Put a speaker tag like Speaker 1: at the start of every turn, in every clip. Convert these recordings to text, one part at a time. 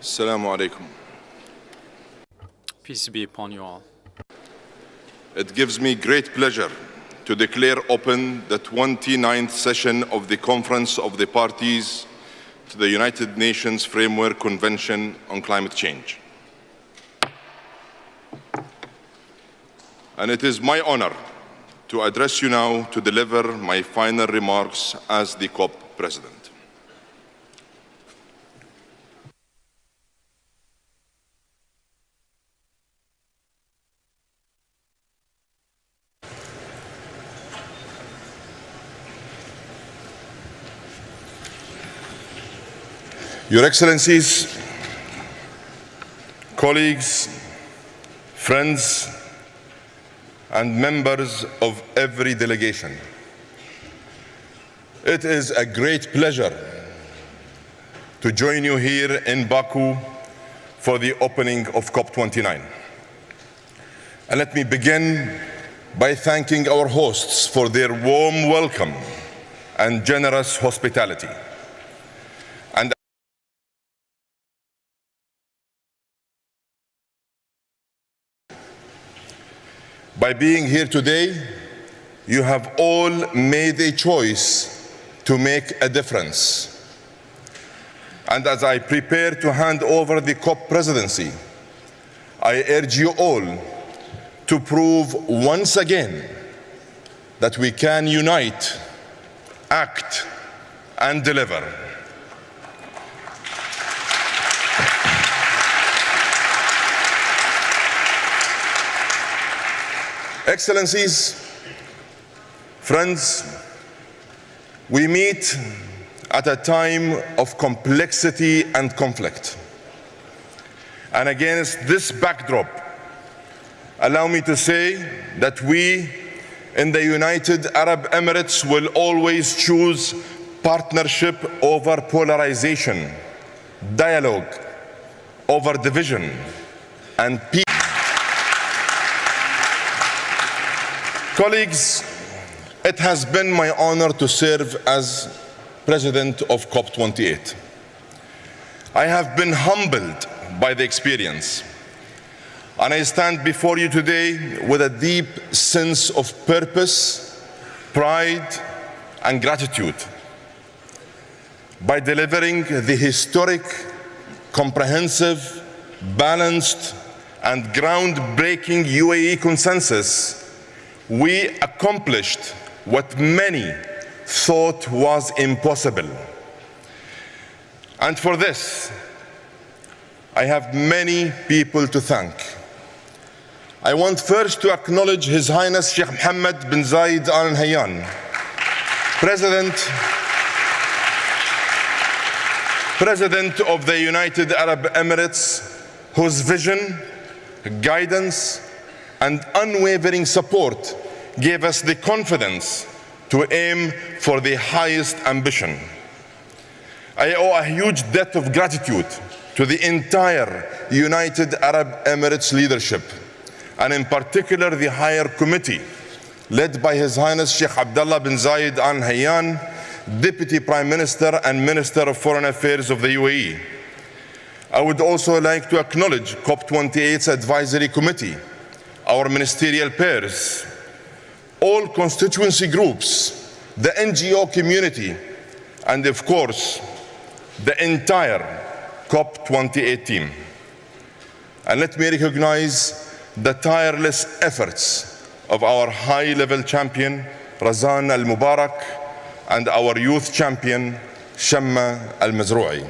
Speaker 1: Assalamu alaikum.
Speaker 2: Peace be upon you all.
Speaker 1: It gives me great pleasure to declare open the 29th session of the Conference of the Parties to the United Nations Framework Convention on Climate Change. And it is my honor to address you now to deliver my final remarks as the COP President. Your Excellencies, colleagues, friends, and members of every delegation, it is a great pleasure to join you here in Baku for the opening of COP29. And let me begin by thanking our hosts for their warm welcome and generous hospitality. By being here today, you have all made a choice to make a difference. And as I prepare to hand over the COP presidency, I urge you all to prove once again that we can unite, act, and deliver. Excellencies, friends, we meet at a time of complexity and conflict. And against this backdrop, allow me to say that we in the United Arab Emirates will always choose partnership over polarization, dialogue over division, and peace. Colleagues, it has been my honor to serve as President of COP28. I have been humbled by the experience, and I stand before you today with a deep sense of purpose, pride, and gratitude. By delivering the historic, comprehensive, balanced, and groundbreaking UAE consensus, we accomplished what many thought was impossible. And for this, I have many people to thank. I want first to acknowledge His Highness Sheikh Mohammed bin Zayed Al Nahyan, President of the United Arab Emirates, whose vision, guidance, and unwavering support gave us the confidence to aim for the highest ambition. I owe a huge debt of gratitude to the entire United Arab Emirates leadership, and in particular the Higher Committee, led by His Highness Sheikh Abdullah bin Zayed Al Nahyan, Deputy Prime Minister and Minister of Foreign Affairs of the UAE. I would also like to acknowledge COP28's Advisory Committee, our ministerial peers, all constituency groups, the NGO community, and of course, the entire COP28 team. And let me recognize the tireless efforts of our high-level champion, Razan Al-Mubarak, and our youth champion, Shamma Al-Mazrou'i.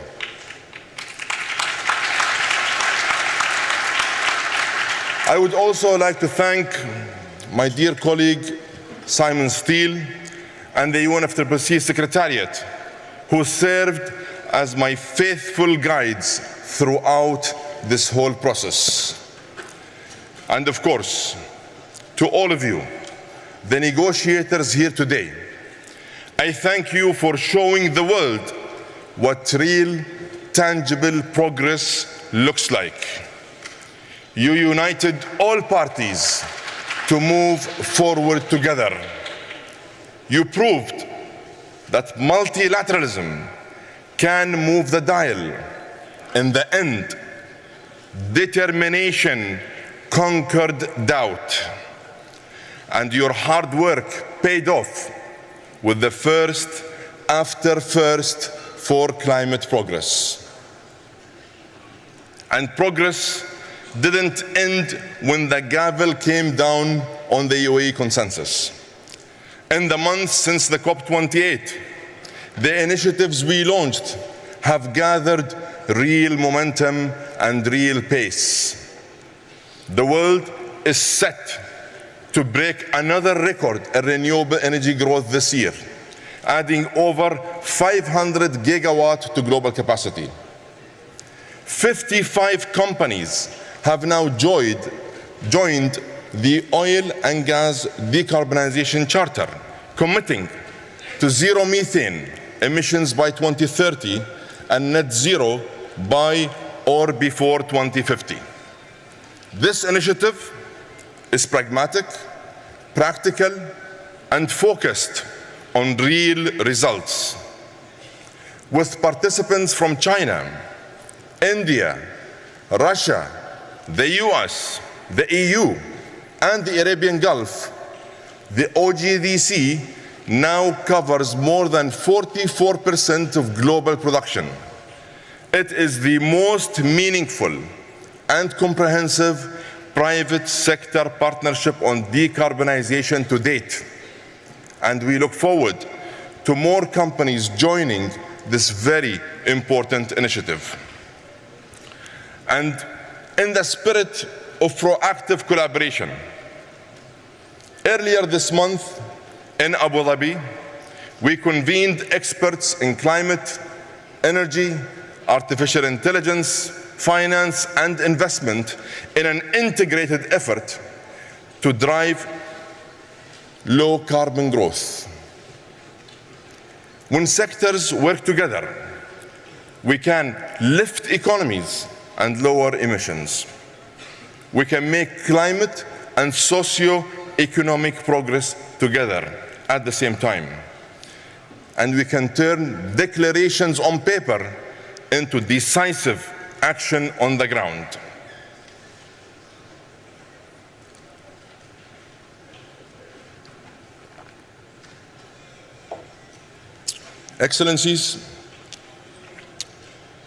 Speaker 1: I would also like to thank my dear colleague Simon Steele and the UNFCCC Secretariat, who served as my faithful guides throughout this whole process. And of course, to all of you, the negotiators here today, I thank you for showing the world what real, tangible progress looks like. You united all parties to move forward together. You proved that multilateralism can move the dial in the end, determination conquered doubt, and your hard work paid off with the first after first for climate progress. And progress didn't end when the gavel came down on the UAE consensus. In the months since the COP28, the initiatives we launched have gathered real momentum and real pace. The world is set to break another record in renewable energy growth this year, adding over 500 gigawatts to global capacity. 55 companies have now joined the Oil and Gas Decarbonization Charter, committing to zero methane emissions by 2030 and net zero by or before 2050. This initiative is pragmatic, practical, and focused on real results. With participants from China, India, Russia, the US, the EU, and the Arabian Gulf, the OGDC now covers more than 44% of global production. It is the most meaningful and comprehensive private sector partnership on decarbonization to date. And we look forward to more companies joining this very important initiative. And in the spirit of proactive collaboration, earlier this month in Abu Dhabi, we convened experts in climate, energy, artificial intelligence, finance, and investment in an integrated effort to drive low carbon growth. When sectors work together, we can lift economies and lower emissions. We can make climate and socio-economic progress together at the same time. And we can turn declarations on paper into decisive action on the ground. Excellencies,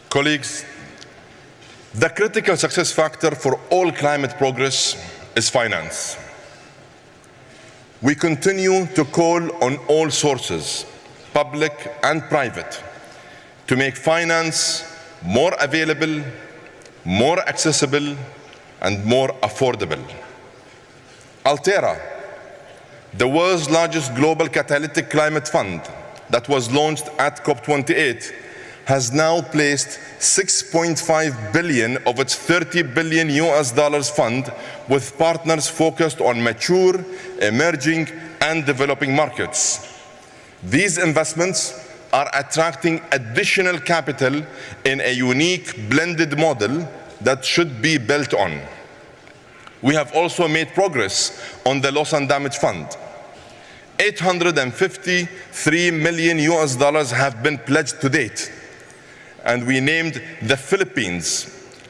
Speaker 1: colleagues, the critical success factor for all climate progress is finance. We continue to call on all sources, public and private, to make finance more available, more accessible, and more affordable. Altera, the world's largest global catalytic climate fund that was launched at COP28, has now placed 6.5 billion of its $30 billion fund with partners focused on mature, emerging, and developing markets. These investments are attracting additional capital in a unique blended model that should be built on. We have also made progress on the Loss and Damage Fund. $853 million have been pledged to date, and we named the Philippines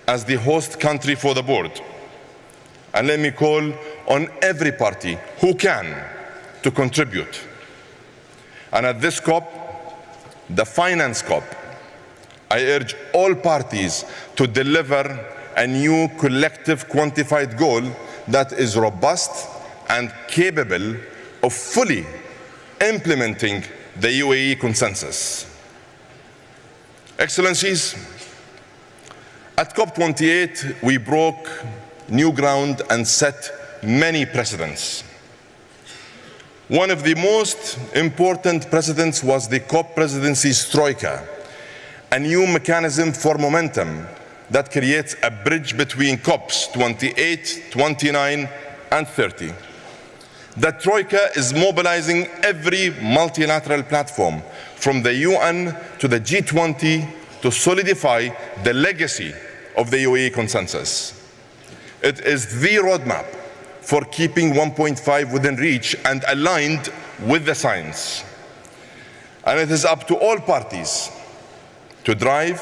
Speaker 1: as the host country for the board. And let me call on every party who can to contribute. And at this COP, the Finance COP, I urge all parties to deliver a new collective quantified goal that is robust and capable of fully implementing the UAE consensus. Excellencies, at COP28, we broke new ground and set many precedents. One of the most important precedents was the COP presidency's troika, a new mechanism for momentum that creates a bridge between COPs 28, 29, and 30. The troika is mobilizing every multilateral platform, from the UN to the G20, to solidify the legacy of the UAE consensus. It is the roadmap for keeping 1.5 within reach and aligned with the science. And it is up to all parties to drive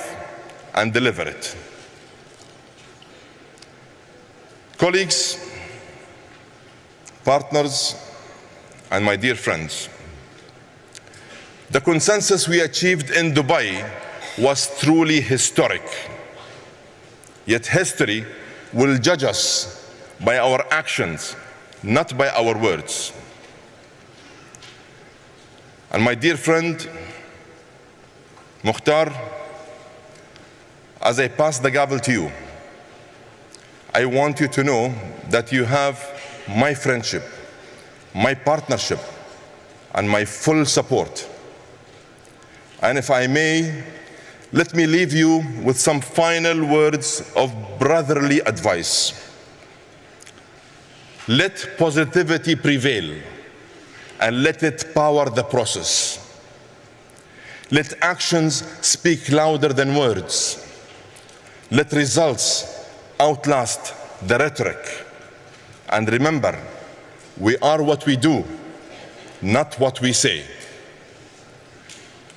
Speaker 1: and deliver it. Colleagues, partners, and my dear friends, the consensus we achieved in Dubai was truly historic. Yet history will judge us by our actions, not by our words. And my dear friend, Mukhtar, as I pass the gavel to you, I want you to know that you have my friendship, my partnership, and my full support. And if I may, let me leave you with some final words of brotherly advice. Let positivity prevail and let it power the process. Let actions speak louder than words. Let results outlast the rhetoric. And remember, we are what we do, not what we say.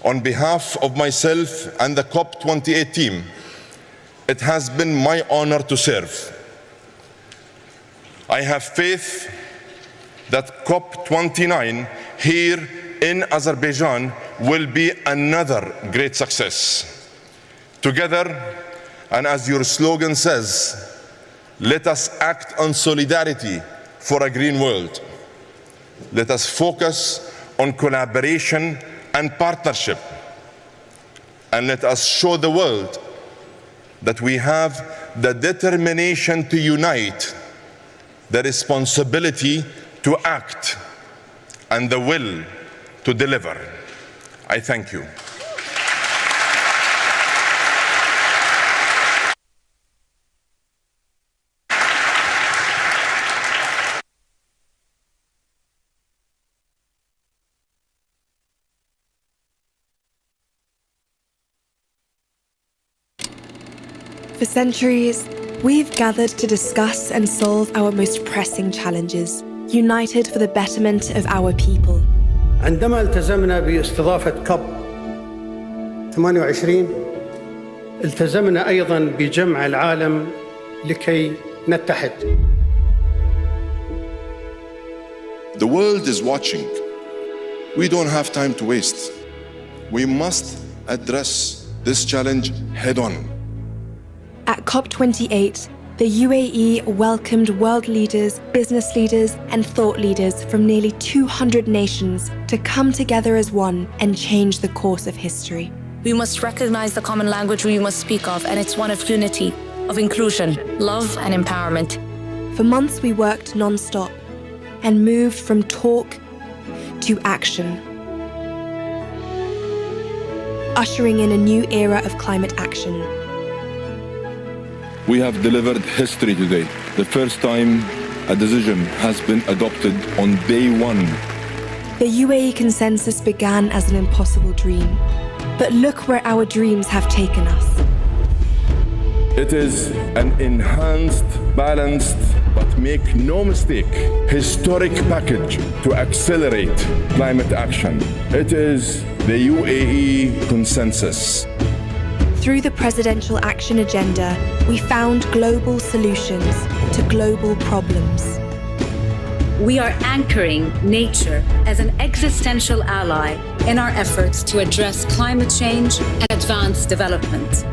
Speaker 1: On behalf of myself and the COP28 team, it has been my honor to serve. I have faith that COP29 here in Azerbaijan will be another great success. Together, and as your slogan says, let us act on solidarity for a green world. Let us focus on collaboration and partnership. And let us show the world that we have the determination to unite, the responsibility to act, and the will to deliver. I thank you.
Speaker 2: For centuries, we've gathered to discuss and solve our most pressing challenges, united for the betterment of our people.
Speaker 3: عندما التزمنا باستضافة كوب 28 التزمنا أيضاً بجمع العالم لكي نتحد.
Speaker 4: The world is watching. We don't have time to waste. We must address this challenge head-on.
Speaker 2: At COP28, the UAE welcomed world leaders, business leaders, and thought leaders from nearly 200 nations to come together as one and change the course of history.
Speaker 5: We must recognize the common language we must speak of, and it's one of unity, of inclusion, love, and empowerment.
Speaker 2: For months, we worked non-stop and moved from talk to action, ushering in a new era of climate action.
Speaker 4: We have delivered history today. The first time a decision has been adopted on day one.
Speaker 2: The UAE consensus began as an impossible dream, but look where our dreams have taken us.
Speaker 1: It is an enhanced, balanced, but make no mistake, historic package to accelerate climate action. It is the UAE consensus.
Speaker 2: Through the Presidential Action Agenda, we found global solutions to global problems.
Speaker 6: We are anchoring nature as an existential ally in our efforts to address climate change and advance development.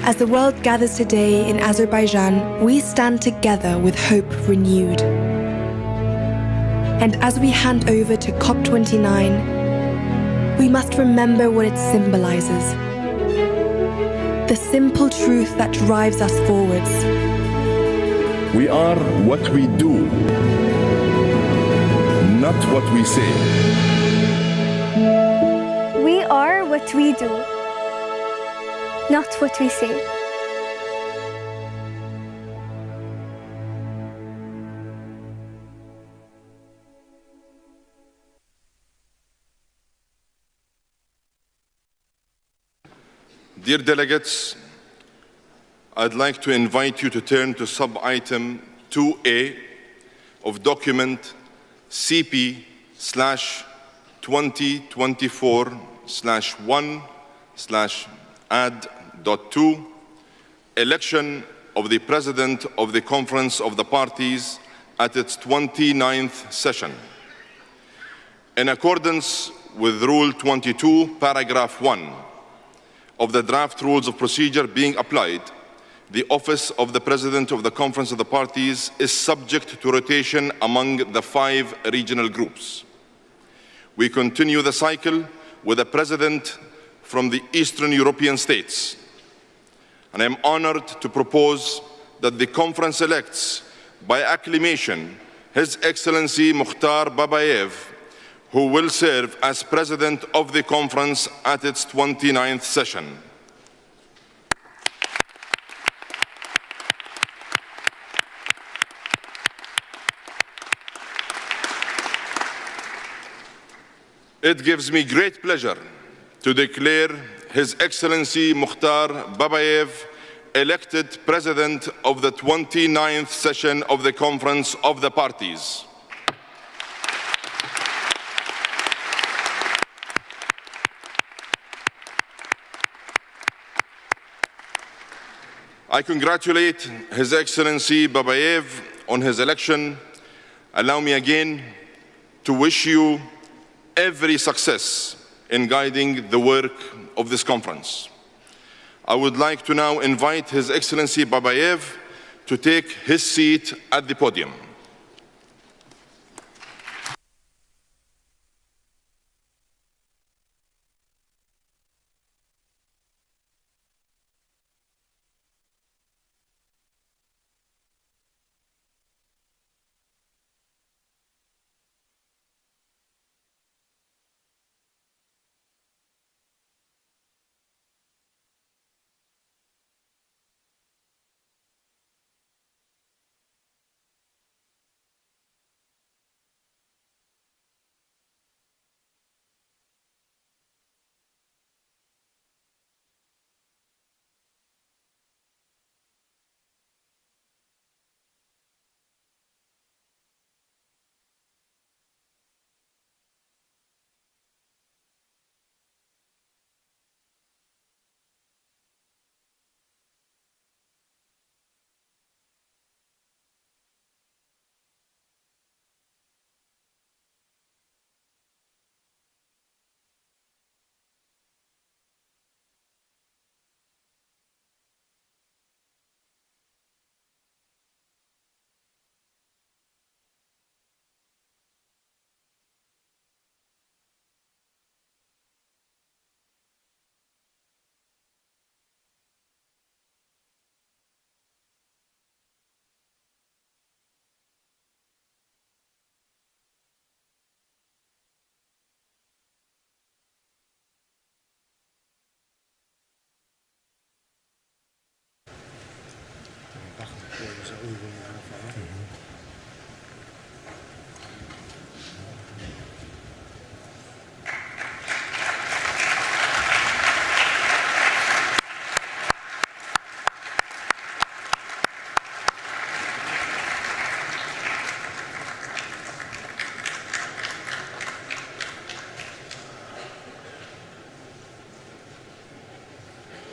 Speaker 2: As the world gathers today in Azerbaijan, we stand together with hope renewed. And as we hand over to COP29, we must remember what it symbolizes. The simple truth that drives us forwards.
Speaker 1: We are what we do, not what we say.
Speaker 7: We are what we do, not what we say.
Speaker 1: Dear delegates, I'd like to invite you to turn to sub-item 2A of document CP/2024/1/add.2, election of the President of the Conference of the Parties at its 29th session. In accordance with Rule 22, Paragraph 1 of the draft Rules of Procedure being applied, the office of the President of the Conference of the Parties is subject to rotation among the 5 regional groups. We continue the cycle with a President from the Eastern European states. And I am honored to propose that the Conference elects by acclamation His Excellency Mukhtar Babayev, who will serve as President of the Conference at its 29th session. It gives me great pleasure to declare His Excellency Mukhtar Babayev elected President of the 29th session of the Conference of the Parties. I congratulate His Excellency Babayev on his election. Allow me again to wish you every success in guiding the work of this conference. I would like to now invite His Excellency Babayev to take his seat at the podium.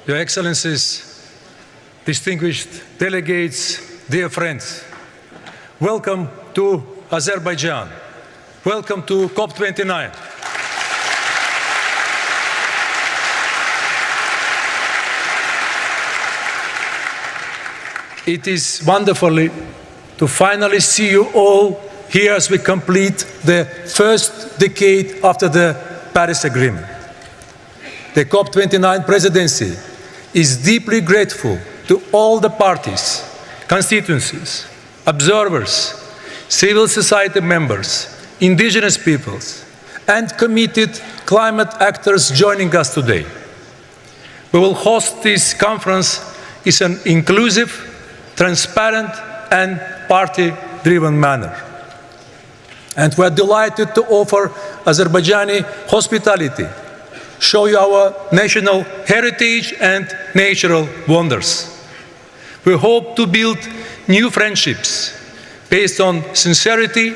Speaker 8: Your Excellencies, distinguished delegates, dear friends, welcome to Azerbaijan. Welcome to COP29. It is wonderful to finally see you all here as we complete the first decade after the Paris Agreement. The COP29 presidency is deeply grateful to all the parties, constituencies, observers, civil society members, indigenous peoples, and committed climate actors joining us today. We will host this conference in an inclusive, transparent, and party-driven manner. And we are delighted to offer Azerbaijani hospitality, show you our national heritage and natural wonders. We hope to build new friendships based on sincerity,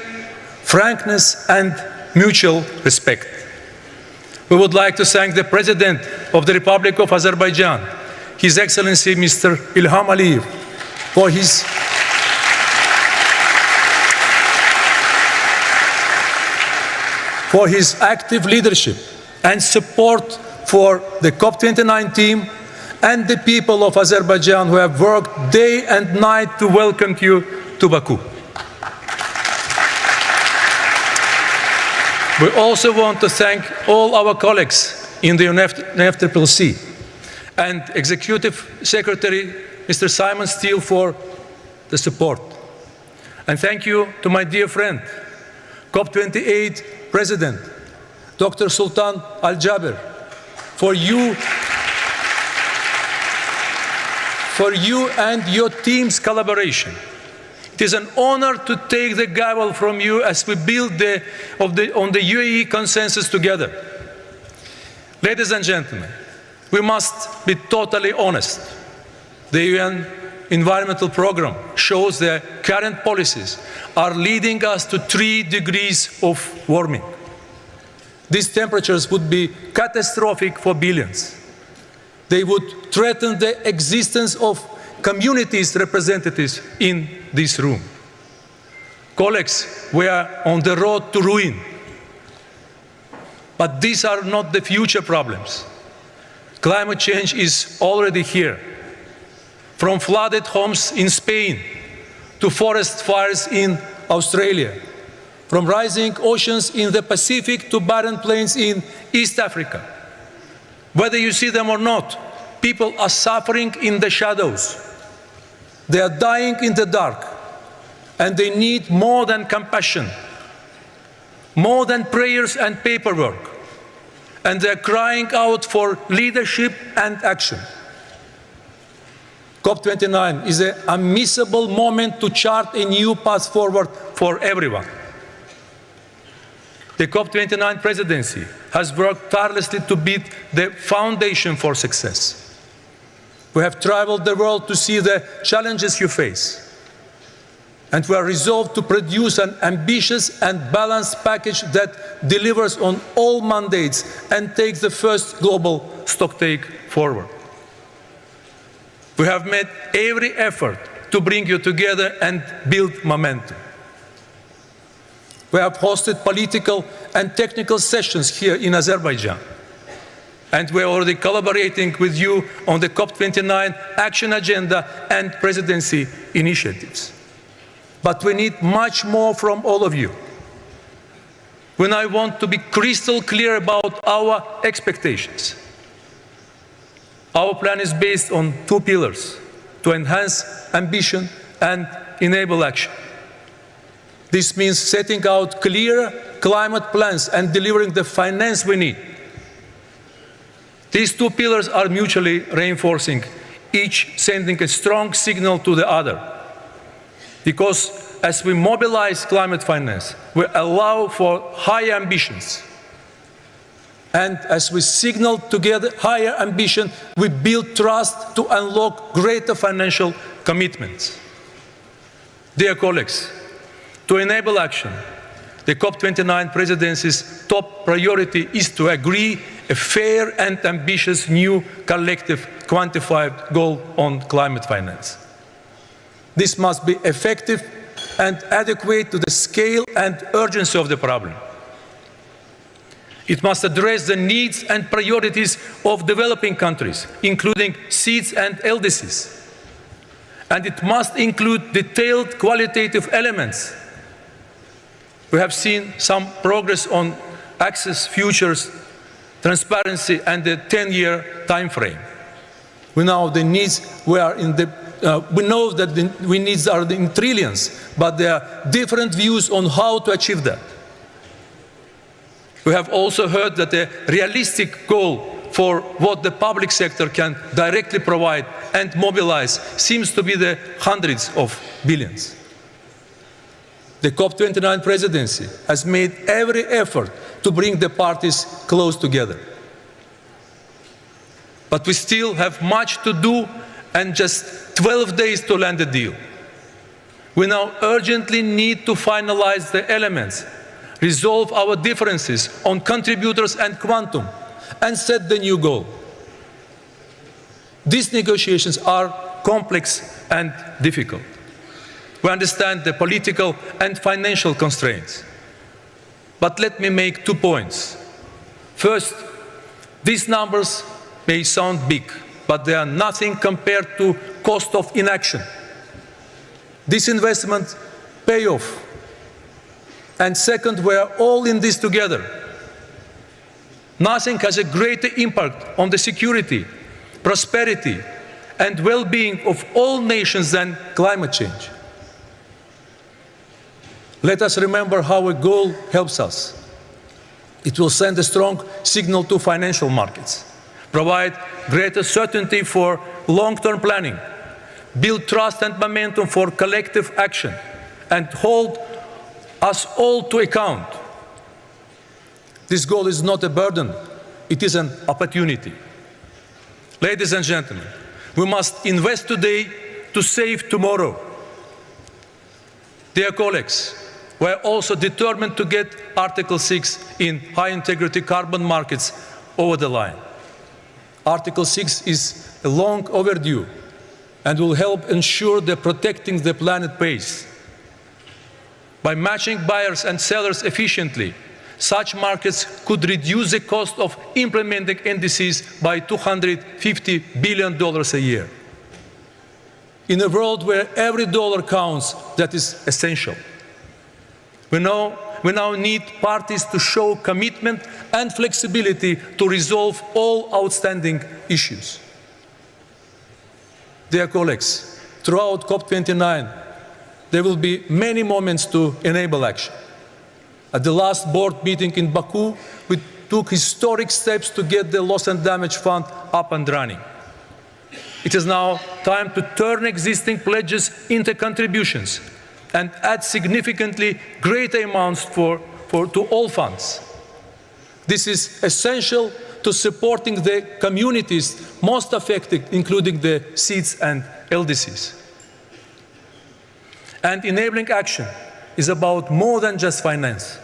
Speaker 8: frankness, and mutual respect. We would like to thank the President of the Republic of Azerbaijan, His Excellency Mr. Ilham Aliyev, for his active leadership and support for the COP29 team and the people of Azerbaijan who have worked day and night to welcome you to Baku. We also want to thank all our colleagues in the UNFCCC and Executive Secretary Mr. Simon Steele for the support. And thank you to my dear friend, COP28 President, Dr. Sultan Al Jaber, for you and your team's collaboration. It is an honor to take the gavel from you as we build on the UAE consensus together. Ladies and gentlemen, we must be totally honest. The UN Environmental Programme shows that current policies are leading us to 3 degrees of warming. These temperatures would be catastrophic for billions. They would threaten the existence of communities' representatives in this room. Colleagues, we are on the road to ruin. But these are not the future problems. Climate change is already here. From flooded homes in Spain to forest fires in Australia, from rising oceans in the Pacific to barren plains in East Africa. Whether you see them or not, people are suffering in the shadows. They are dying in the dark, and they need more than compassion, more than prayers and paperwork, and they're crying out for leadership and action. COP29 is an unmissable moment to chart a new path forward for everyone. The COP29 presidency has worked tirelessly to build the foundation for success. We have traveled the world to see the challenges you face, and we are resolved to produce an ambitious and balanced package that delivers on all mandates and takes the first global stocktake forward. We have made every effort to bring you together and build momentum. We have hosted political and technical sessions here in Azerbaijan, and we are already collaborating with you on the COP29 action agenda and presidency initiatives. But we need much more from all of you. We now want to be crystal clear about our expectations. Our plan is based on 2 pillars: to enhance ambition and enable action. This means setting out clear climate plans and delivering the finance we need. These 2 pillars are mutually reinforcing, each sending a strong signal to the other. Because as we mobilize climate finance, we allow for higher ambitions. And as we signal together higher ambition, we build trust to unlock greater financial commitments. Dear colleagues, to enable action, the COP29 presidency's top priority is to agree a fair and ambitious new collective quantified goal on climate finance. This must be effective and adequate to the scale and urgency of the problem. It must address the needs and priorities of developing countries, including SEEDs and LDCs. And it must include detailed qualitative elements. We have seen some progress on access, futures, transparency, and the 10-year time frame. We know the needs we know that the needs are in trillions, but there are different views on how to achieve that. We have also heard that a realistic goal for what the public sector can directly provide and mobilize seems to be the hundreds of billions. The COP29 presidency has made every effort to bring the parties close together. But we still have much to do, and just 12 days to land a deal. We now urgently need to finalize the elements, resolve our differences on contributors and quantum, and set the new goal. These negotiations are complex and difficult. We understand the political and financial constraints. But let me make 2 points. First, these numbers may sound big, but they are nothing compared to cost of inaction. This investment pay off. And second, we are all in this together. Nothing has a greater impact on the security, prosperity, and well-being of all nations than climate change. Let us remember how a goal helps us. It will send a strong signal to financial markets, provide greater certainty for long-term planning, build trust and momentum for collective action, and hold us all to account. This goal is not a burden, it is an opportunity. Ladies and gentlemen, we must invest today to save tomorrow. Dear colleagues, we are also determined to get Article 6 in high-integrity carbon markets over the line. Article 6 is long overdue and will help ensure that protecting the planet pays. By matching buyers and sellers efficiently, such markets could reduce the cost of implementing NDCs by $250 billion a year. In a world where every dollar counts, that is essential. We now need parties to show commitment and flexibility to resolve all outstanding issues. Dear colleagues, throughout COP29, there will be many moments to enable action. At the last board meeting in Baku, we took historic steps to get the Loss and Damage Fund up and running. It is now time to turn existing pledges into contributions and add significantly greater amounts to all funds. This is essential to supporting the communities most affected, including the SEEDs and LDCs. And enabling action is about more than just finance.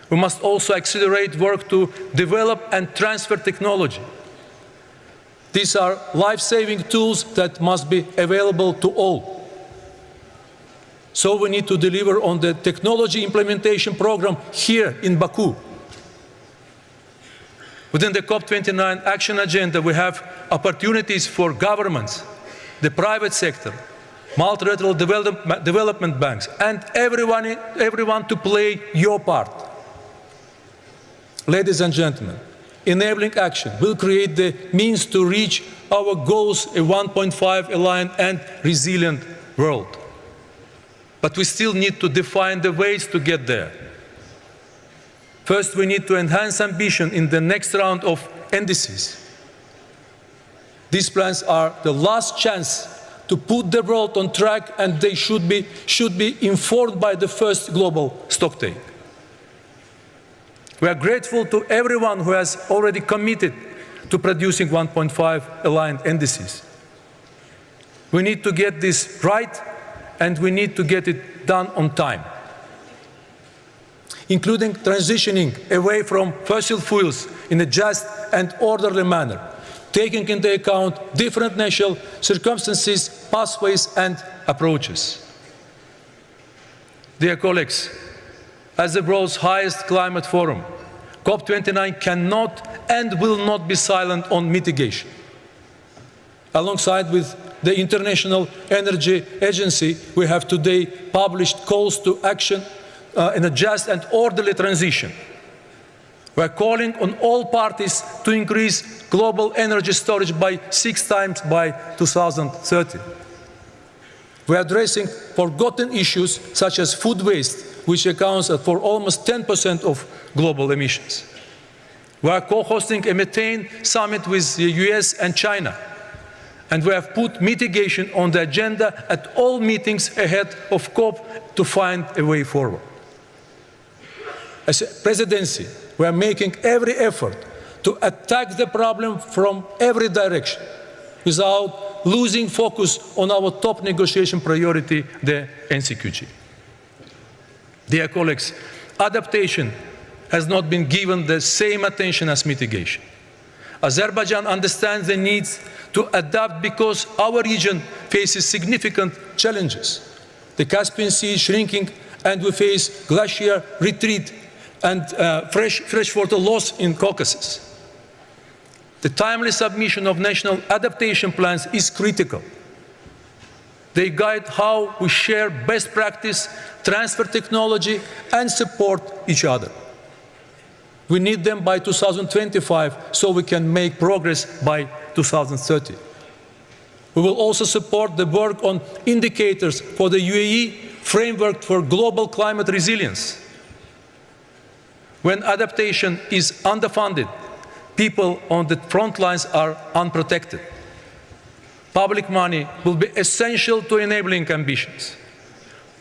Speaker 8: We must also accelerate work to develop and transfer technology. These are life-saving tools that must be available to all. So we need to deliver on the technology implementation program here in Baku. Within the COP29 action agenda, we have opportunities for governments, the private sector, multilateral development banks, and everyone to play your part. Ladies and gentlemen, enabling action will create the means to reach our goals, a 1.5 aligned and resilient world. But we still need to define the ways to get there. First, we need to enhance ambition in the next round of NDCs. These plans are the last chance to put the world on track, and they should be informed by the first global stocktake. We are grateful to everyone who has already committed to producing 1.5 aligned NDCs. We need to get this right, and we need to get it done on time, including transitioning away from fossil fuels in a just and orderly manner, taking into account different national circumstances, pathways, and approaches. Dear colleagues, as the world's highest climate forum, COP29 cannot and will not be silent on mitigation. Alongside with the International Energy Agency, we have today published calls to action in a just and orderly transition. We are calling on all parties to increase global energy storage by 6 times by 2030. We are addressing forgotten issues such as food waste, which accounts for almost 10% of global emissions. We are co-hosting a methane summit with the US and China, and we have put mitigation on the agenda at all meetings ahead of COP to find a way forward. As a presidency, we are making every effort to attack the problem from every direction without losing focus on our top negotiation priority, the NCQG. Dear colleagues, adaptation has not been given the same attention as mitigation. Azerbaijan understands the needs to adapt because our region faces significant challenges. The Caspian Sea is shrinking, and we face glacier retreat and freshwater loss in Caucasus. The timely submission of national adaptation plans is critical. They guide how we share best practice, transfer technology, and support each other. We need them by 2025 so we can make progress by 2030. We will also support the work on indicators for the UAE framework for global climate resilience. When adaptation is underfunded, people on the front lines are unprotected. Public money will be essential to enabling ambitions.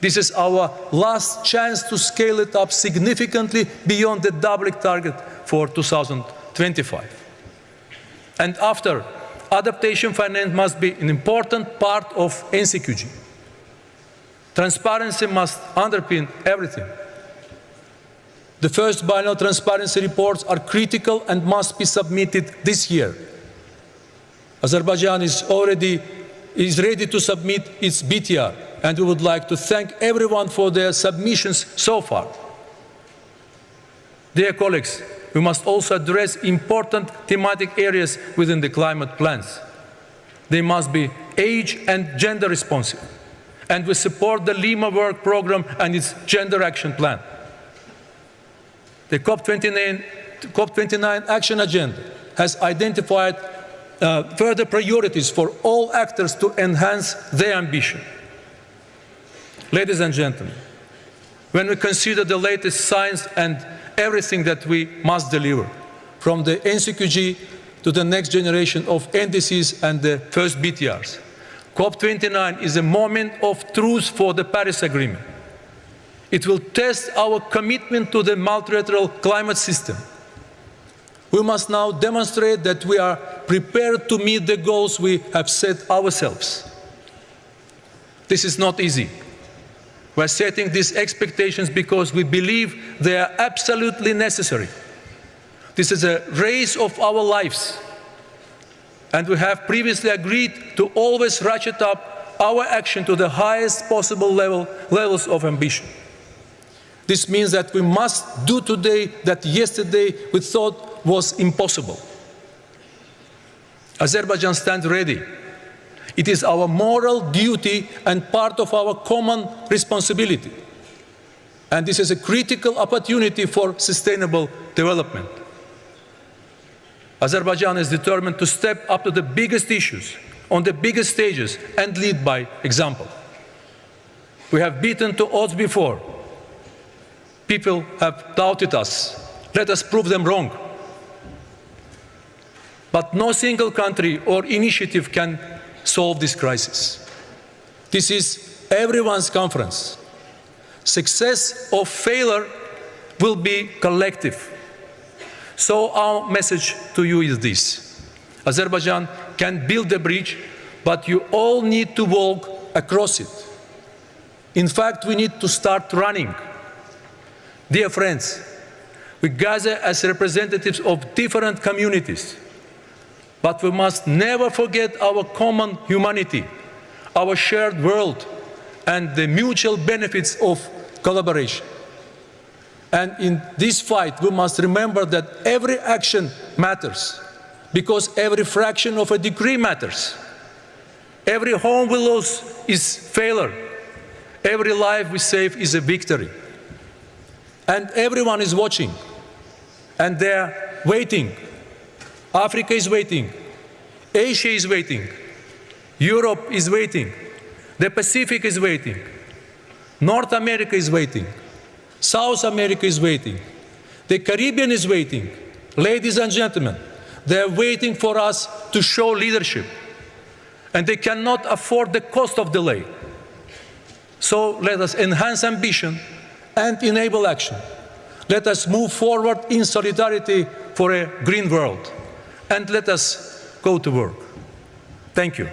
Speaker 8: This is our last chance to scale it up significantly beyond the doubling target for 2025. And after, adaptation finance must be an important part of NCQG. Transparency must underpin everything. The first biennial transparency reports are critical and must be submitted this year. Azerbaijan is ready to submit its BTR, and we would like to thank everyone for their submissions so far. Dear colleagues, we must also address important thematic areas within the climate plans. They must be age and gender responsive, and we support the Lima Work Programme and its Gender Action Plan. The COP29 Action Agenda has identified further priorities for all actors to enhance their ambition. Ladies and gentlemen, when we consider the latest science and everything that we must deliver, from the NCQG to the next generation of NDCs and the first BTRs, COP29 is a moment of truth for the Paris Agreement. It will test our commitment to the multilateral climate system. We must now demonstrate that we are prepared to meet the goals we have set ourselves. This is not easy. We are setting these expectations because we believe they are absolutely necessary. This is a race of our lives, and we have previously agreed to always ratchet up our action to the highest possible levels of ambition. This means that we must do today that yesterday we thought was impossible. Azerbaijan stands ready. It is our moral duty and part of our common responsibility. And this is a critical opportunity for sustainable development. Azerbaijan is determined to step up to the biggest issues, on the biggest stages, and lead by example. We have beaten the odds before. People have doubted us. Let us prove them wrong. But no single country or initiative can solve this crisis. This is everyone's conference. Success or failure will be collective. So our message to you is this: Azerbaijan can build a bridge, but you all need to walk across it. In fact, we need to start running. Dear friends, we gather as representatives of different communities, but we must never forget our common humanity, our shared world, and the mutual benefits of collaboration. And in this fight, we must remember that every action matters, because every fraction of a degree matters. Every home we lose is failure. Every life we save is a victory. And everyone is watching, and they're waiting. Africa is waiting. Asia is waiting. Europe is waiting. The Pacific is waiting. North America is waiting. South America is waiting. The Caribbean is waiting. Ladies and gentlemen, they're waiting for us to show leadership, and they cannot afford the cost of delay. So let us enhance ambition and enable action. Let us move forward in solidarity for a green world, and let us go to work. Thank you.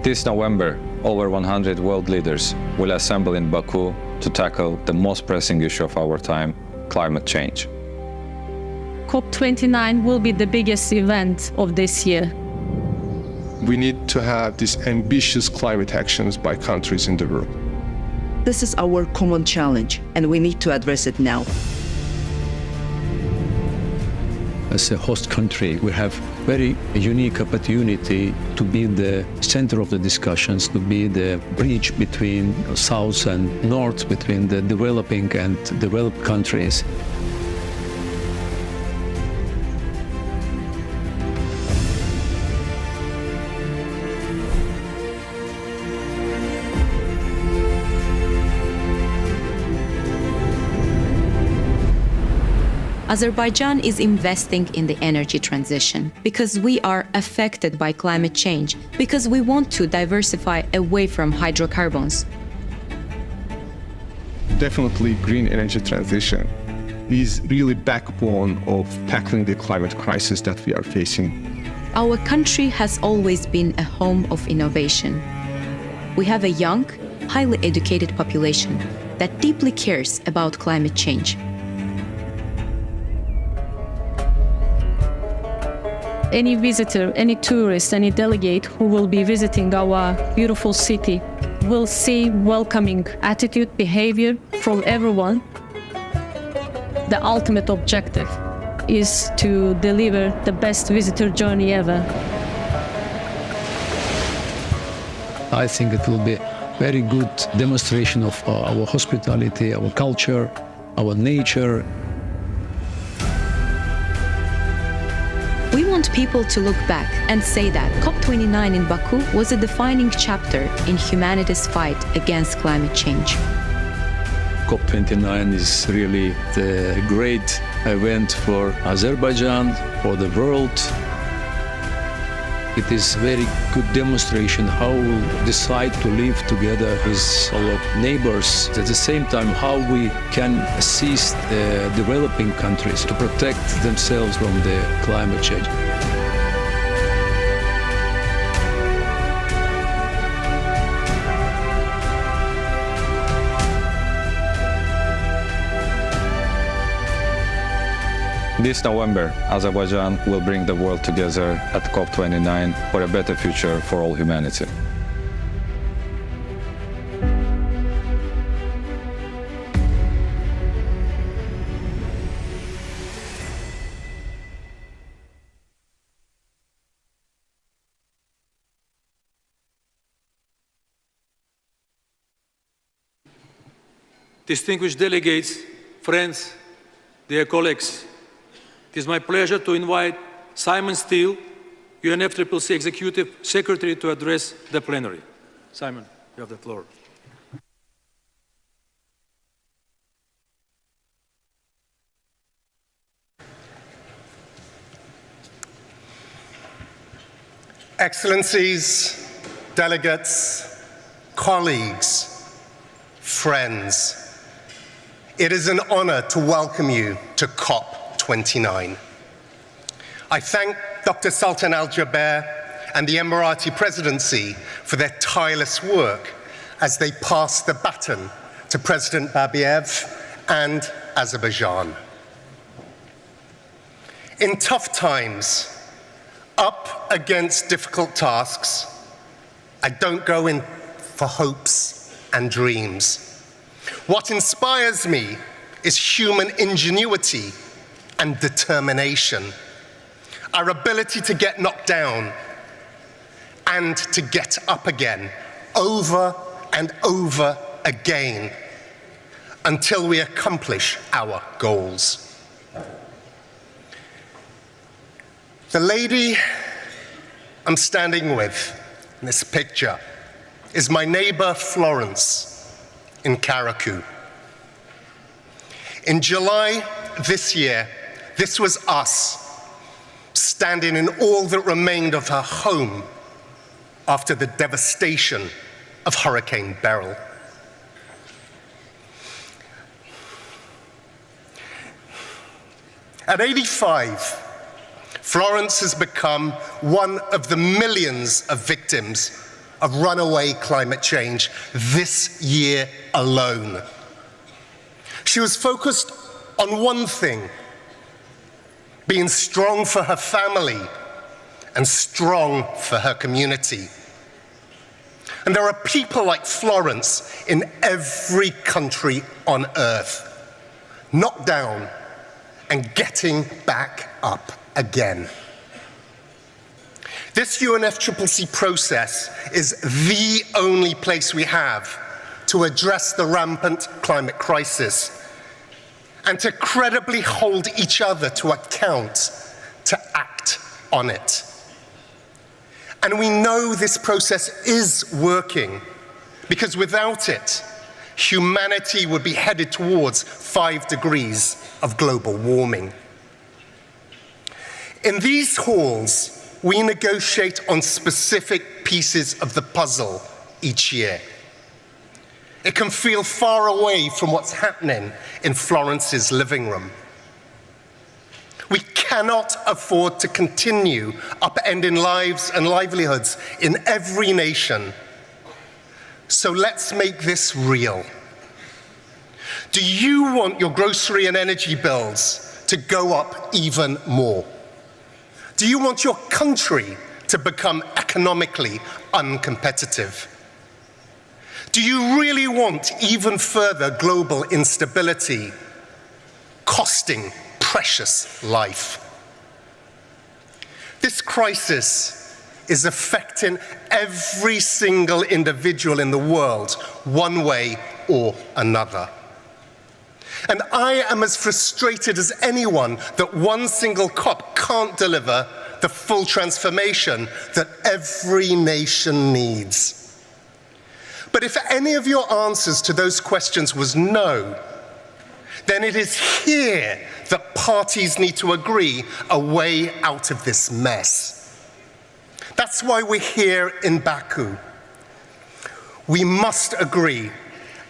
Speaker 9: This November, over 100 world leaders will assemble in Baku to tackle the most pressing issue of our time, climate change.
Speaker 10: COP29 will be the biggest event of this year.
Speaker 11: We need to have these ambitious climate actions by countries in the world.
Speaker 12: This is our common challenge, and we need to address it now.
Speaker 13: As a host country, we have very unique opportunity to be the center of the discussions, to be the bridge between South and North, between the developing and developed countries.
Speaker 14: Azerbaijan is investing in the energy transition because we are affected by climate change, because we want to diversify away from hydrocarbons.
Speaker 11: Definitely green energy transition is really backbone of tackling the climate crisis that we are facing.
Speaker 14: Our country has always been a home of innovation. We have a young, highly educated population that deeply cares about climate change.
Speaker 10: Any visitor, any tourist, any delegate who will be visiting our beautiful city will see welcoming attitude, behavior from everyone. The ultimate objective is to deliver the best visitor journey ever.
Speaker 13: I think it will be a very good demonstration of our hospitality, our culture, our nature.
Speaker 14: We want people to look back and say that COP29 in Baku was a defining chapter in humanity's fight against climate change.
Speaker 13: COP29 is really the great event for Azerbaijan, for the world. It is a very good demonstration how we decide to live together with our neighbors. At the same time, how we can assist the developing countries to protect themselves from the climate change.
Speaker 9: This November, Azerbaijan will bring the world together at COP29 for a better future for all humanity.
Speaker 8: Distinguished delegates, friends, dear colleagues, it is my pleasure to invite Simon Steele, UNFCCC Executive Secretary, to address the plenary. Simon, you have the floor.
Speaker 15: Excellencies, delegates, colleagues, friends, it is an honor to welcome you to COP29. I thank Dr. Sultan Al Jaber and the Emirati Presidency for their tireless work as they pass the baton to President Babayev and Azerbaijan. In tough times, up against difficult tasks, I don't go in for hopes and dreams. What inspires me is human ingenuity and determination, our ability to get knocked down and to get up again, over and over again, until we accomplish our goals. The lady I'm standing with in this picture is my neighbor Florence in Karaku. In July this year, this was us standing in all that remained of her home after the devastation of Hurricane Beryl. At 85, Florence has become one of the millions of victims of runaway climate change this year alone. She was focused on one thing: being strong for her family and strong for her community. And there are people like Florence in every country on earth, knocked down and getting back up again. This UNFCCC process is the only place we have to address the rampant climate crisis and to credibly hold each other to account, to act on it. And we know this process is working, because without it, humanity would be headed towards 5 degrees of global warming. In these halls, we negotiate on specific pieces of the puzzle each year. It can feel far away from what's happening in Florence's living room. We cannot afford to continue upending lives and livelihoods in every nation. So let's make this real. Do you want your grocery and energy bills to go up even more? Do you want your country to become economically uncompetitive? Do you really want even further global instability, costing precious life? This crisis is affecting every single individual in the world, one way or another. And I am as frustrated as anyone that one single COP can't deliver the full transformation that every nation needs. But if any of your answers to those questions was no, then it is here that parties need to agree a way out of this mess. That's why we're here in Baku. We must agree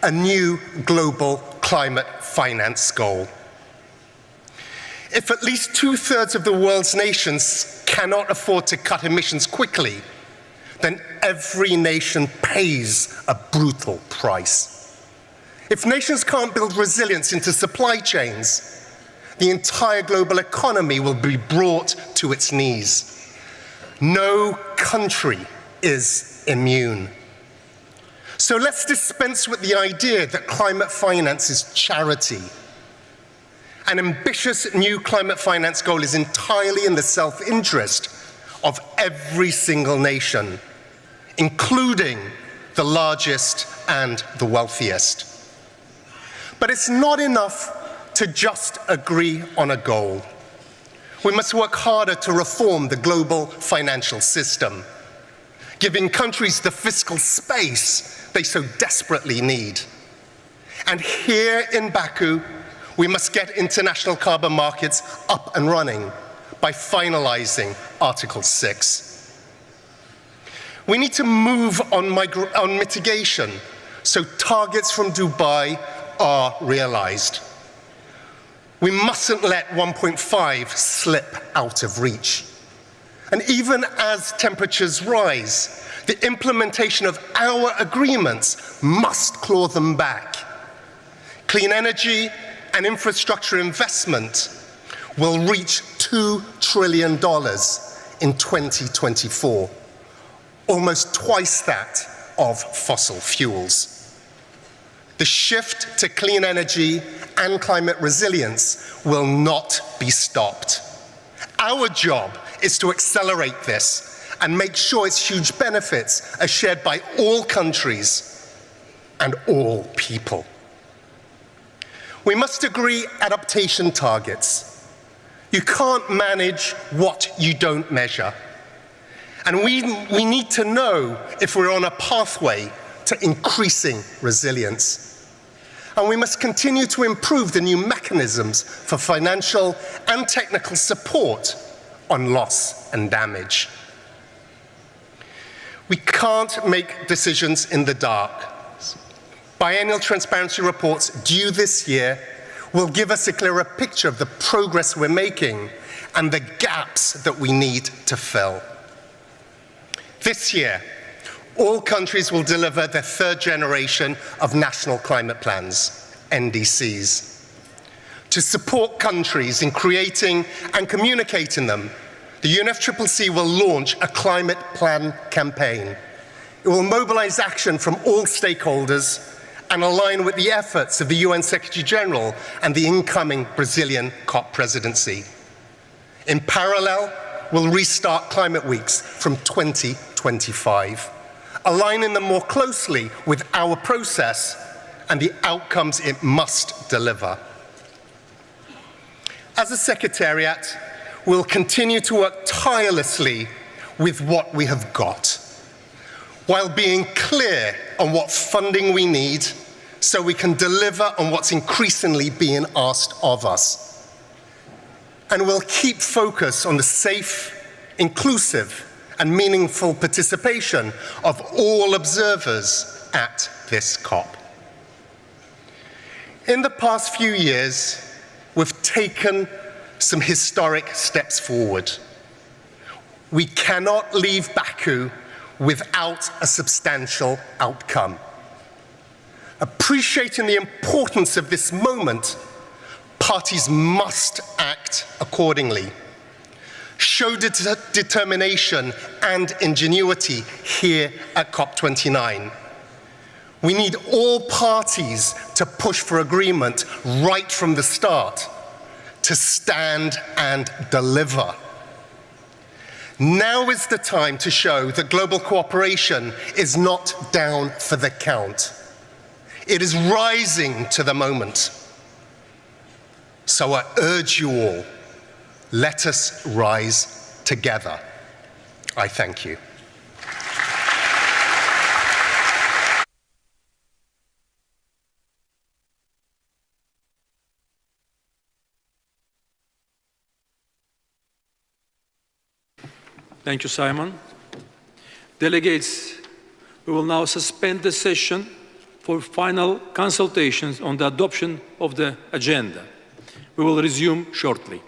Speaker 15: a new global climate finance goal. If at least 2/3 of the world's nations cannot afford to cut emissions quickly, then every nation pays a brutal price. If nations can't build resilience into supply chains, the entire global economy will be brought to its knees. No country is immune. So let's dispense with the idea that climate finance is charity. An ambitious new climate finance goal is entirely in the self-interest of every single nation, including the largest and the wealthiest. But it's not enough to just agree on a goal. We must work harder to reform the global financial system, giving countries the fiscal space they so desperately need. And here in Baku, we must get international carbon markets up and running by finalizing Article 6. We need to move on mitigation so targets from Dubai are realized. We mustn't let 1.5 slip out of reach. And even as temperatures rise, the implementation of our agreements must claw them back. Clean energy and infrastructure investment will reach $2 trillion in 2024, almost twice that of fossil fuels. The shift to clean energy and climate resilience will not be stopped. Our job is to accelerate this and make sure its huge benefits are shared by all countries and all people. We must agree adaptation targets. You can't manage what you don't measure. And we need to know if we're on a pathway to increasing resilience. And we must continue to improve the new mechanisms for financial and technical support on loss and damage. We can't make decisions in the dark. Biennial transparency reports due this year will give us a clearer picture of the progress we're making and the gaps that we need to fill. This year, all countries will deliver their third generation of national climate plans, NDCs. To support countries in creating and communicating them, the UNFCCC will launch a climate plan campaign. It will mobilize action from all stakeholders and align with the efforts of the UN Secretary General and the incoming Brazilian COP presidency. In parallel, we'll restart climate weeks from 2025, aligning them more closely with our process and the outcomes it must deliver. As a Secretariat, we'll continue to work tirelessly with what we have got, while being clear on what funding we need so we can deliver on what's increasingly being asked of us. And we'll keep focus on the safe, inclusive, and meaningful participation of all observers at this COP. In the past few years, we've taken some historic steps forward. We cannot leave Baku without a substantial outcome. Appreciating the importance of this moment, parties must act accordingly. Show determination and ingenuity here at COP29. We need all parties to push for agreement right from the start, to stand and deliver. Now is the time to show that global cooperation is not down for the count. It is rising to the moment. So I urge you all, let us rise together. I thank you.
Speaker 8: Thank you, Simon. Delegates, we will now suspend the session for final consultations on the adoption of the agenda. We will resume shortly.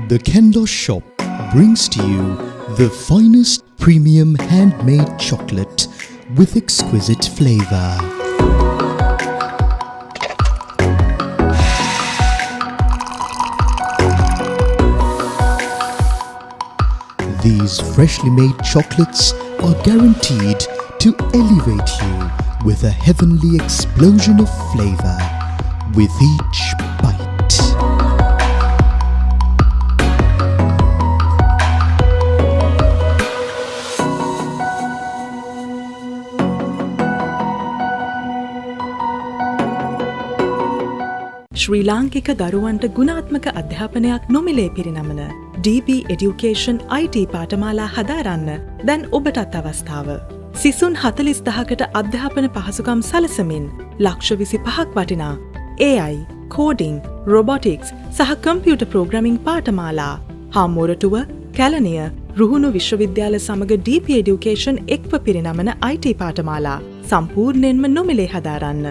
Speaker 16: The Kendall Shop brings to you the finest premium handmade chocolate with exquisite flavor. These freshly made chocolates are guaranteed to elevate you with a heavenly explosion of flavor with each bite.
Speaker 17: ශ්‍රී ලාංකික දරුවන්ට ගුණාත්මක අධ්‍යාපනයක් නොමිලේ පිරිනමන DB Education IT පාඨමාලා හදාරන්න දැන් ඔබටත් අවස්ථාව. සිසුන් 40,000කට අධ්‍යාපන පහසුකම් සලසමින් ලක්ෂ 25ක් වටිනා AI, coding, robotics සහ computer programming පාඨමාලා හා මොරටුව, කැලණිය, රුහුණු විශ්වවිද්‍යාල සමග DP Education එක්ව පිරිනමන IT පාඨමාලා සම්පූර්ණයෙන්ම නොමිලේ හදාරන්න.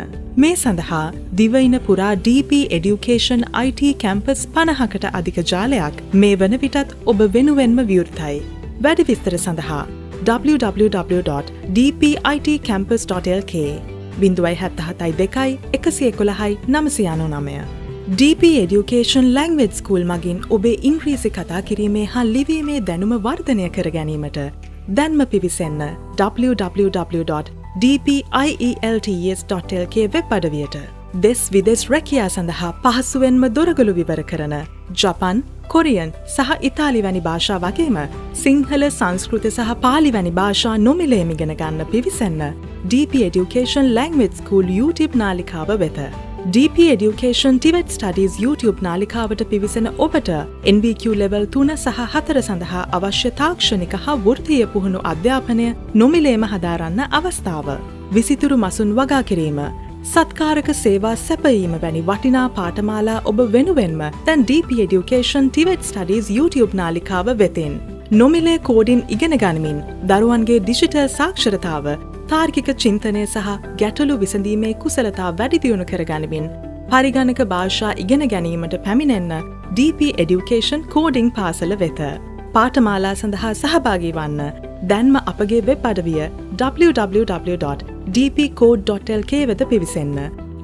Speaker 17: මේ සඳහා දිවයින පුරා DP Education IT කැම්පස් 50කට අධික ජාලයක් මේ වන විටත් ඔබ වෙනුවෙන්ම විවෘතයි. වැඩි විස්තර සඳහා www.dpitcampus.lk 077 DP Education Language School මගින් ඔබේ ඉංග්‍රීසි කතා කිරීමේ හා ලිවීමේ දැනුම වර්ධනය කර ගැනීමට දැන්ම පිවිසෙන්න www.dpielts.lk වෙබ් අඩවියට. දෙස් විදෙස් රැකියා සඳහා පහසුවෙන්ම දොරගලු විවර කරන ජපන්, කොරියන් සහ ඉතාලි වැනි භාෂා වගේම සිංහල, සංස්කෘත සහ පාලි වැනි භාෂා නොමිලේම ඉගෙන ගන්න පිවිසෙන්න DP Education Language School YouTube නාලිකාව වෙත. DP Education Tibet Studies YouTube නාලිකාවට පිවිසෙන ඔබට NVQ level 3 සහ 4 සඳහා අවශ්‍ය තාක්ෂණික හා වෘත්තීය පුහුණු අධ්‍යාපනය නොමිලේම හදාරන්න අවස්ථාව. විසිතුරු මසුන් වගා කිරීම, සත්කාරක සේවා සැපයීම වැනි වටිනා පාඨමාලා ඔබ වෙනුවෙන්ම දැන් DP Education Tibet Studies YouTube නාලිකාව වෙතින්. නොමිලේ කෝඩින් ඉගෙන ගනිමින් දරුවන්ගේ ඩිජිටල් සාක්ෂරතාව, තාර්කික චින්තනය සහ ගැටලු විසඳීමේ කුසලතා වැඩි දියුණු කරගනිමින් පරිගණක භාෂා ඉගෙන ගැනීමට පැමිණෙන්න DP Education කෝඩිං පාසල වෙත. පාඨමාලා සඳහා සහභාගී වන්න දැන්ම අපගේ වෙබ් අඩවිය www.dpcode.lk වෙත පිවිසෙන්න.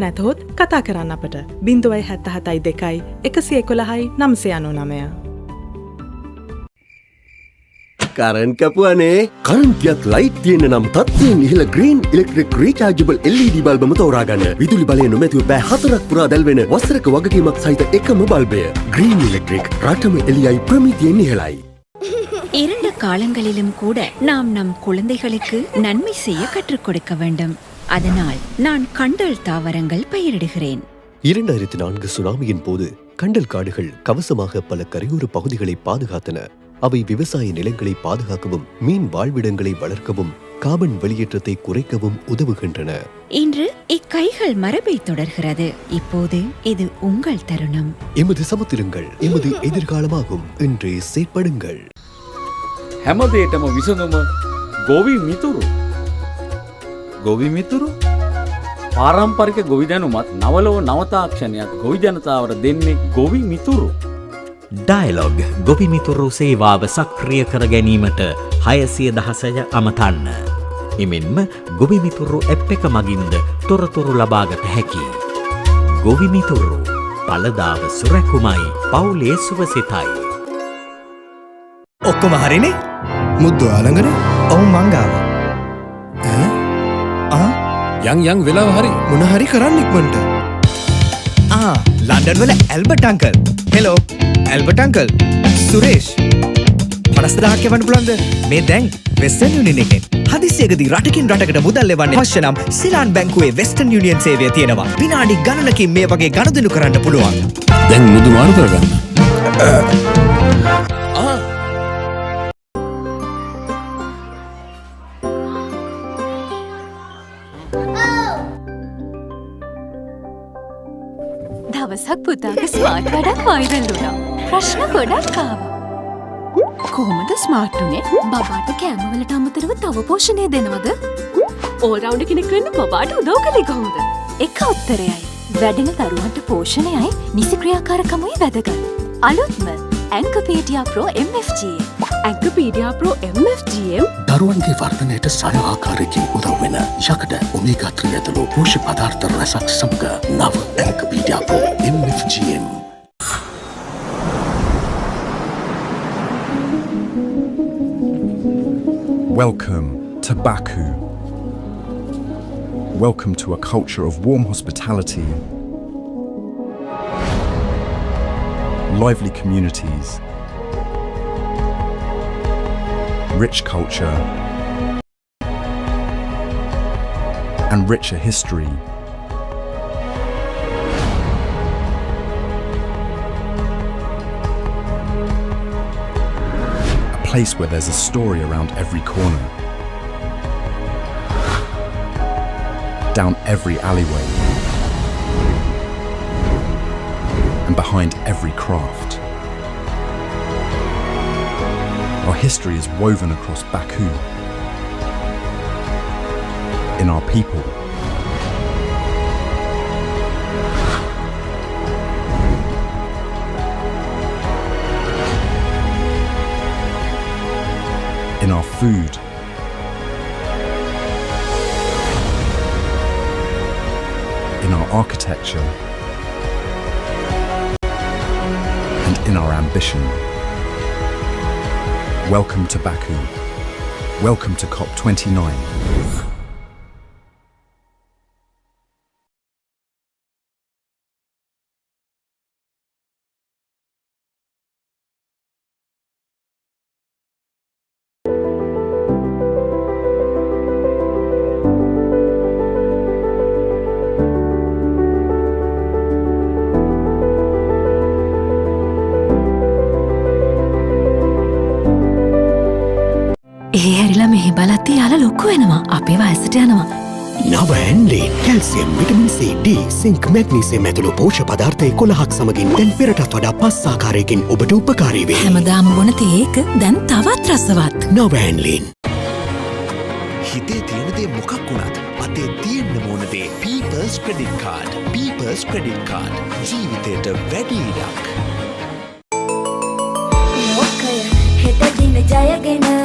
Speaker 17: නැතහොත් කතා කරන්න අපට 077 111 999.
Speaker 18: කරන්ට් කැපුවනේ. කරන්ට්යත් ලයිට් තියෙන නම් තත්ත්වයෙන් ඉහළ ග්‍රීන් ඉලෙක්ට්‍රික් රීචාර්ජබල් LED බල්බම තෝරාගන්න. විදුලි බලය නොමැතිව බෑ 4ක් පුරා දැල්වෙන වසරක වගකීමක් සහිත එකම බල්බය. ග්‍රීන් ඉලෙක්ට්‍රික් රටම එළියයි ප්‍රමිතියෙන් ඉහළයි.
Speaker 14: 2 காலங்களிலும் கூட நாம் நம் குழந்தைகளுக்கு நன்மை செய்ய கற்றுக் கொடுக்க வேண்டும். அதனால் நான் கண்டல் தாவரங்கள் பயிரிடுகிறேன்.
Speaker 19: 2004 சுனாமியின் போது கண்டல் காடுகள் கவசமாக பல கரையோர பகுதிகளை பாதுகாத்தன. அவை விவசாய நிலங்களை பாதுகாக்கவும், மீன் வாழ்விடங்களை வளர்க்கவும், கார்பன் வெளியேற்றத்தை குறைக்கவும் உதவுகின்றன.
Speaker 14: இன்று இக்கைகள் மரபை தொடர்கிறது. இப்போது இது உங்கள் தருணம்.
Speaker 19: எமது சமுத்திரங்கள் எமது எதிர்காலமாகும். இன்றே செயற்படுங்கள்.
Speaker 20: හැමදේටම විසඳුම ගොවි මිතුරු. ගොවි මිතුරු පාරම්පරික ගොවි දැනුමත් නවලව නවතාක්ෂණයක් ගොවි ජනතාවට දෙන්නේ ගොවි මිතුරු.
Speaker 21: ඩයලොග් ගොවි මිතුරු සේවාව සක්‍රිය කර ගැනීමට 610 අමතන්න. එමෙන්ම ගොවි මිතුරු ඇප් එක මගින්ද තොරතුරු ලබාගත හැකි. ගොවි මිතුරු පළදාව සුරැකුමයි පවුලේ සුවසිතයි.
Speaker 22: ඔක්කොම හරිනේ? මුද්දු ආලංගනේ? ඔව් මංගාව. යන් වෙලාව හරි. මොන හරි කරන්න ඉක්මනට. ලන්ඩන් වල Albert uncle. Hello Albert uncle. Suresh 50000ක් එවන්න පුළුවන්ද? මේ දැන් වෙස්ටර්න් යුනියන් එකෙන්. හදිසියකදී රටකින් රටකට මුදල් එවන්න අවශ්‍ය නම් සිලාන් බැංකුවේ වෙස්ටර්න් යුනියන් සේවය තියෙනවා. විනාඩි ගණනකින් මේ වගේ ගනුදෙනු කරන්න පුළුවන්. දැන් මුදු මාරු කරගන්න.
Speaker 23: දවසක් පුතාගේ ස්මාර්ට් වැඩක් වයිරල් වුණා. ප්‍රශ්න ගොඩක් ආවා. කොහොමද ස්මාර්ට් උනේ? බබාට කෑම වලට අමතරව තව පෝෂණය දෙනවද? ඕල් රවුන්ඩර් කෙනෙක් වෙන්න බබාට උදව් කළේ කොහොමද? එක උත්තරයයි. වැඩෙන දරුවන්ට පෝෂණයයි නිසි ක්‍රියාකාරකමයි වැදගත්. අලුත්ම ඇන්කපීඩියා ප්‍රෝ MFGM. ඇන්කපීඩියා ප්‍රෝ MFGM
Speaker 24: දරුවන්ගේ වර්ධනයට සය ආකාරයකින් උදව් වෙන යකඩ ඔමේගා 3 ඇතුළු පෝෂ්‍ය පදාර්ථ රසක් සමග නව ඇන්කපීඩියා pro MFGM.
Speaker 25: Welcome to Baku. Welcome to a culture of warm hospitality, lively communities, rich culture, and richer history. A place where there's a story around every corner, down every alleyway, and behind every craft. Our history is woven across Baku, in our people, in our food, in our architecture, and in our ambition. Welcome to Baku. Welcome to COP29.
Speaker 23: හැරිලා මෙහි බලත් යාලා ලොකු වෙනවා. අපේ වයසට යනවා.
Speaker 18: නව Anlene calcium vitamin C D zinc magnesium ඇතුළු පෝෂ්‍ය පදාර්ථ 11ක් සමගින් දැන් පෙරටත් වඩා 5 ආකාරයකින් ඔබට උපකාරී වේ.
Speaker 23: හැමදාම බොන තේ එක දැන් තවත් රසවත්.
Speaker 18: නව ඇන්ලීන්.
Speaker 2: හිතේ තියෙන දේ මොකක් වුණත් අතේ තියෙන්න ඕන දේ People's Credit Card. People's Credit Card. ජීවිතයට වැඩි ඉඩක්.
Speaker 3: ලෝකය හෙට දින ජයගෙන